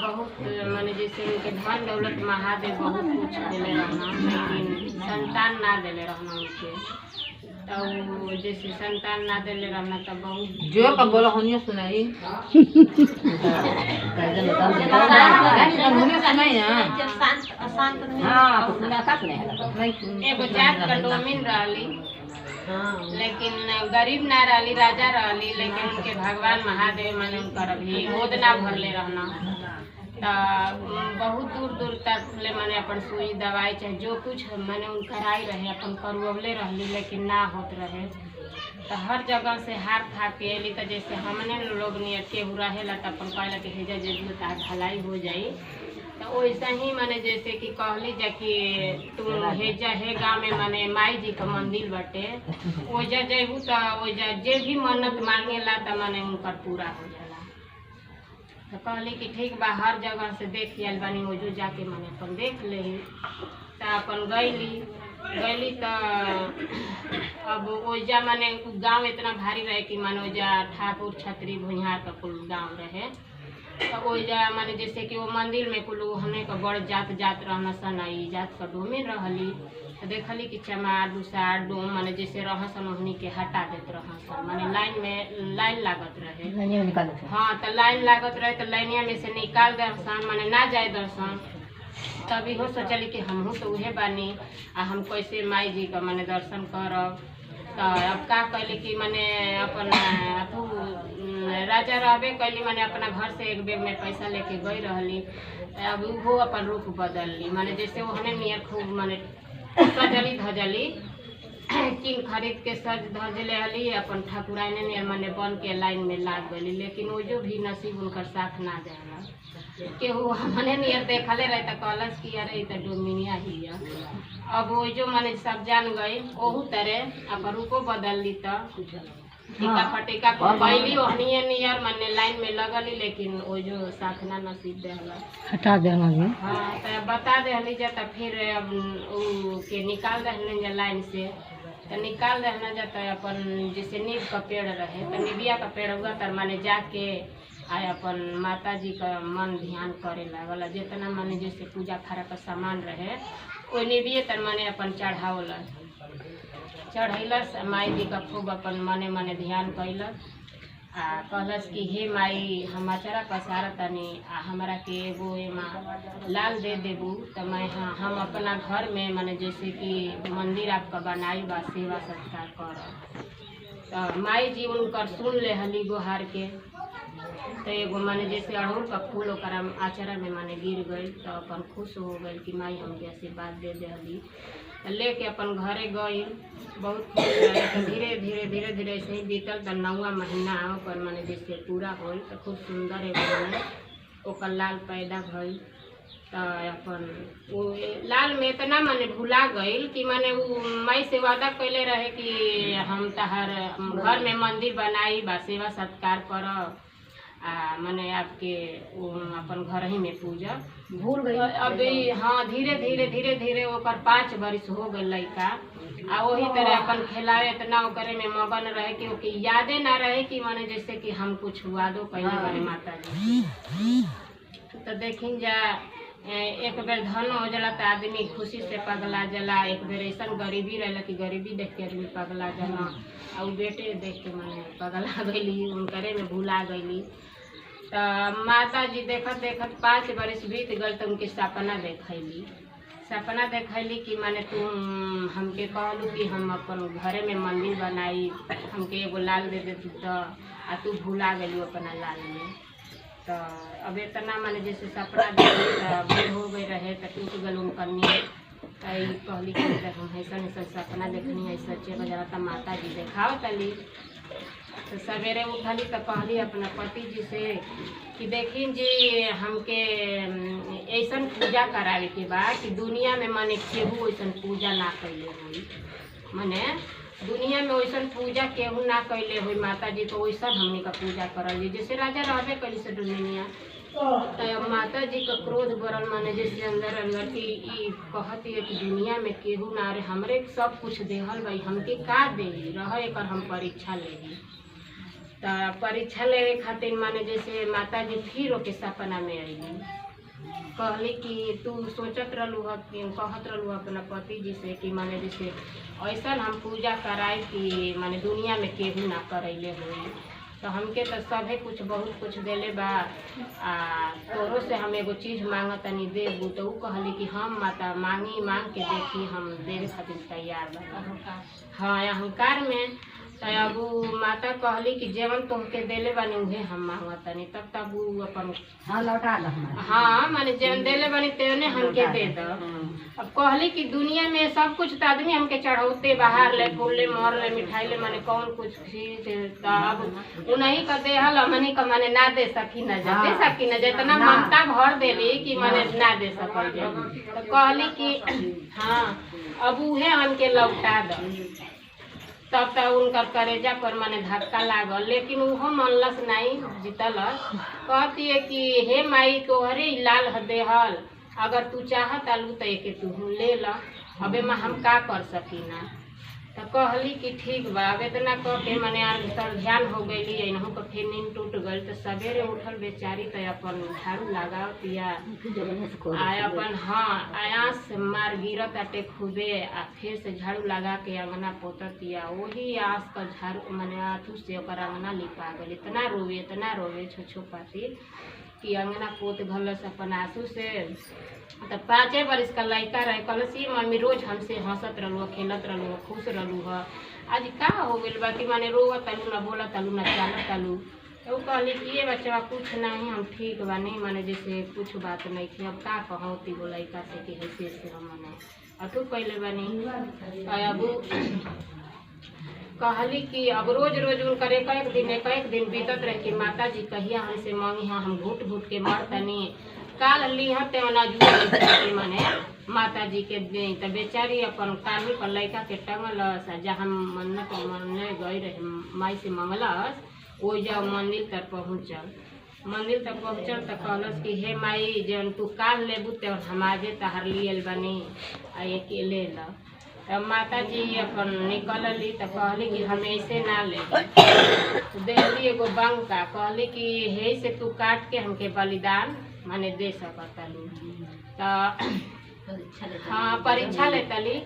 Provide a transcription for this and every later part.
बहुत माने जैसे उनके धन दौलत महादेव बहुत कुछ दिले रहना, लेकिन संतान ना दिले रहना उनके। तो जैसे संतान ना दिले रहना तब बहुत जो का बोला होनियो सुनाई एगो जात का डोमिन रहली, लेकिन गरीब ना रहली, राजा रहली, लेकिन उनके भगवान महादेव माने उनकर अभी गोद ना भरले रहना। तो बहुत दूर दूर तक ले माने अपन सुई दवाई चाहे जो कुछ माने उनकर आई रहे अपन करवले रहली, लेकिन ना होत रहे। तो हर जगह से हार खा के अली। तो जैसे हमने लोग नियत के हुआ है तो अपन कहला कि हेजा जरूर भलाई हो जाई। तो वैसा ही माने जैसे कि कहली जा कि तुम हेजा है गाँव में माने माई जी का मंदिर बटे, ओजा जेबू तो ओजा जे भी मन्नत मांगेला तो माने उनकर पूरा हो जाला। तो कहली कि ठीक बा, हर जगह से देख आयल बानी, ओजो जाके माने अपन देख ले। तो अपन गईली तो अब ओजा माने गांव इतना भारी रहे कि माने ओजा ठाकुर छतरी भुइहार का कुल गांव रहे। तो ओजा माने जैसे कि वो मंदिर में कुल हमें का बड़ जात रहना सन, आई जात का डोमिन रहली। तो देखली कि चमार दुसार डोम माने जैसे रहसन ओहनी के हटा देत रहसन, माने लाइन में लाइन लागत रहे। हाँ, तो लाइन लागत रहे तो लाइनिया में से निकाल दर्शन माने ना जाए दर्शन। तभी हो सोचली कि हमहू तो उहे बानी, आ हम कैसे माई जी का माने दर्शन करब। तो अब का कहली कि माने अपन राजा रहबे कैली, माने अपना घर से एक बैग में पैसा लेके गई रहली। अब वो अपन रूप बदल ली, माने जैसे वो हमें नियर खूब माने सजली धजली किन खरीद के सज धजले हली, अपन ठाकुराइने नियर माने बन के लाइन में लाग गई। लेकिन वो जो भी नसीब उनकर साथ ना जाला, केहू हमने नियर देखले रहे तो कहलस कि अरे तो डोमिनिया ही है। अब वो जो माने सब जान गई ओहू तरह अपन रूपो बदल ली। तो टीका फटिका कैली ओहनिए नियर माने लाइन में लगली, लेकिन वो जो साथ ना नसीब देहला हटा देना। हाँ, तो बता देहली जा। तो फिर अब के निकाल देहलन जा लाइन से। तो निकाल देहना जा तो अपन जैसे नीम का पेड़ रहे तो निबिया का पेड़ हुआ तर माने जाके आए अपन माता जी का मन ध्यान करे लागल। जितना माने जैसे पूजा फारा का सामान रहे वो निबिये तर माने अपन चढ़ैलस माई जी का खूब अपन मने मने ध्यान कैलस। आ कहलस कि हे माई हम अचरा पसार तनी, आ हमरा के एगो एमा लाल दे देबू तो मैं हम अपना घर में माने जैसे कि मंदिर आपका बनाई बा सेवा सत्कार कर। तो माई जी उनकर सुन ले हली गोहार के। तो एगो माने जैसे अड़हुल का फूल ओकरा आचरा में माने गिर गई। तो अपन खुश हो गई कि माई हमके आशीर्वाद दे देहली। तो लेके अपन घरे गई, बहुत खुश रहे। तो धीरे धीरे धीरे ऐसे ही बीतल। तो 9वां महीना ओकर माने जैसे पूरा होल तो खूब सुंदर एगो ओकर लाल पैदा भइल। तो अपन वो लाल में इतना माने भुला गई कि माने वो माई से वादा कैले रहे कि हम तहार घर में मंदिर बनाई बा सेवा सत्कार करब, माने आपके अपन घर ही में पूजा भूल गई। अभी हाँ धीरे धीरे ओकर 5 बरिस हो गई लड़का। आ वही तरह अपन खिलावे इतना ओकरे में मगन रहे कि ओके यादे ना रहे कि माने जैसे कि हम कुछ हुआ दो पहले बड़े माता जी। तो देखिन जा एक बेर धन हो जाला तो आदमी खुशी से पगला जाला। एक बेर ऐसा गरीबी रहला कि गरीबी देख के आदमी पगला जाला। और बेटे देख के माने पगला गईली, उनकरे में भूला गईली। तो माता जी देखत देखत 5 बरिस बीत गल। तो उनके सपना देखैली कि माने तुम हमके कहलू कि हम अपन घरे में मंदिर बनाई, हमके एगो लाल दे देती तो आ तू भूला गई अपना लाल में। तो अब इतना माने जैसे सपना देखली तो बूढ़ हो गई रहे तो टूट गल उनकर नींद। तो कहली कि हम ऐसा सपना देखनी है सच्चे बजरता माता जी देखाओ तली। तो सवेरे उठली तो कहली अपना पति जी से कि देखिन जी हमके ऐसा पूजा करावे के बा कि दुनिया में माने केहू ऐसा पूजा ना कैले हुई, माने दुनिया में वैसा पूजा केहू ना कैले हुई माता जी को वैसा हमने का पूजा करल। जैसे राजा रहबे कैली से दुनिया। तो माता जी का क्रोध बरल माने जैसे अंदर अंदर की कहती है कि दुनिया में केहू ना रे, हमरे सब कुछ देहल भाई हमके का दे रह एक हम परीक्षा लेगी। तो परीक्षा लेवे खातिर माने जैसे माता जी फिर ओके सपना में अइली, कहली कि तू सोचत रहलू ह कि कहत रहलू अपना पति जी से कि माने जैसे ऐसा हम पूजा कराए कि माने दुनिया में केहू ना करैले होई। तो हमके तो सभे कुछ बहुत कुछ देले बा, तोरो से हम एगो चीज़ मांगत तनी देबू। तो ऊ कहली कि हम माता मांग के देखी, हम देवे खातिर तैयार बा। हाँ, अहंकार में तो अब ऊ माता कहली कि जेवन तुमके देले बानी उहे हम मांगत तनी। तब ऊ अपन लौटा दो। हाँ माने जेवन देले बानी तेवने हमके दे दो। अब कहली कि दुनिया में सब कुछ तो आदमी हमके चढ़ौते बाहर ले, फूल ले, मोर ले, मिठाई ले, माने कौन कुछ चीज। तब उन्हीं का देहल हमनी का माने ना दे सकी न जा, दे सकी न जा, इतना ममता भर देली कि माने ना दे सकल जा। तो कहली कि हाँ अब उहे हमके लौटा दो। तब तक उनकर करेजा पर माने धक्का लागल, लेकिन उहो मनलस नहीं, जीतलस। कहती है कि हे माई तोहरे लाल देहल, अगर तू चाहत आलू तो एके तू ले ला, अबे माँ हम का कर सकी ना। तो कहली कि ठीक बा। अब इतना कह के माने अंतर ध्यान हो गई, इनहू का फिर नींद टूट गई। तो सवेरे उठल बेचारी तो अपन झाड़ू लगावतिया अपन हाँ आयास मार गिरत आटे खूबे, आ फिर से झाड़ू लगा के अंगना पोततिया। वही आस का झाड़ू माने आँथू से ओकर अंगना लिपा गई। इतना रोवे छो पाती कि अंगना पोत घलस अपन आंसू से। तो 5 बरिस का लड़का रहे, कहलसी मम्मी रोज हमसे हंसत रहलू, खेलत रहलू, खुश रहलू है, आज का हो गइल बा कि माने रोवत तलू ना, बोलत तलू ना, चालत तलू। तो कहली कि ये बच्चा कुछ नहीं, हम ठीक बानी, माने जैसे कुछ बात नहीं थी। अब का कहती वो लड़का से कि ऐसे से हम माने अथू कैले बानी। अब कहली कि अब रोज रोज उनकर एक दिन बीतत रहे कि माता जी कहिया हमसे मांगी, हाँ हम घुट घुट के मरतनी। काल लीहते जुए माने माता जी के दे। तो बेचारी अपन कानी पर लड़का के टंगलस, जहाँ मन्नत मने गई रहे माई से मंगलस, वो जब मंदिर तक पहुँचल। तो कहलस कि हे माई जन तू काल लेबू ते हम आजे तहार लियल बनी, आ एक ले ला। तब माता जी अपन निकलली तो कहली कि हम ऐसे ना ले। देली एगो बंका, कहली कि हे से तू काट के हमके बलिदान माने दे सकतलू। तो हाँ परीक्षा लेतली।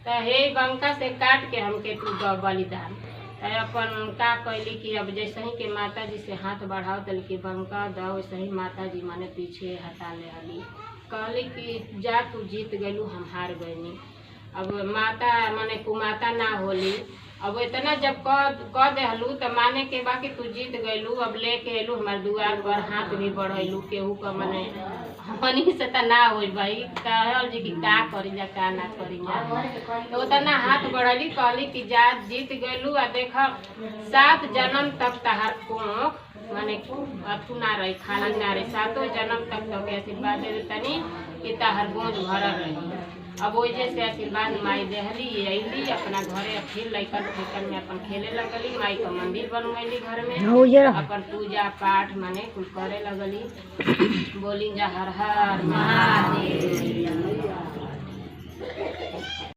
तो हे बंका से काट के हमके तू दो बलिदान। तो अपन का कैली कि अब जैसे ही के माता जी से हाथ बढ़ाओ तली कि बंका दो, वैसे ही माता जी माने पीछे हटा ले आली। कहली कि जा तू जीत गलू, हम हार गईनी। अब माता माने कुमाता ना होली। अब इतना जब कह देहलू तो माने के बाकी तू जीत गईलू। अब लेके एलू हमारे दुआर पर, हाथ भी बढ़ेलू, केहू का माने हमनी से तो ना हो भाई, कहल जी कि का करी जा का ना करी जा। तो उतना हाथ बढ़ेली, कहली कि जा जीत गईलू। आ देख 7 जन्म तक तहार कोख माने अथू ना रही, खाली ना रही, 7 जन्म तक तो के आशीर्वाद दे तनी कि तहार बोझ भरल रही। अब वजह से आशीर्वाद माई देहली, अली अपना घरे फिर लैकन फेकन में अपन खेले लगली। माई का मंदिर बन गई घर में, अपन पूजा पाठ माने कुछ करे लगली। बोली जा हर हर महादेव।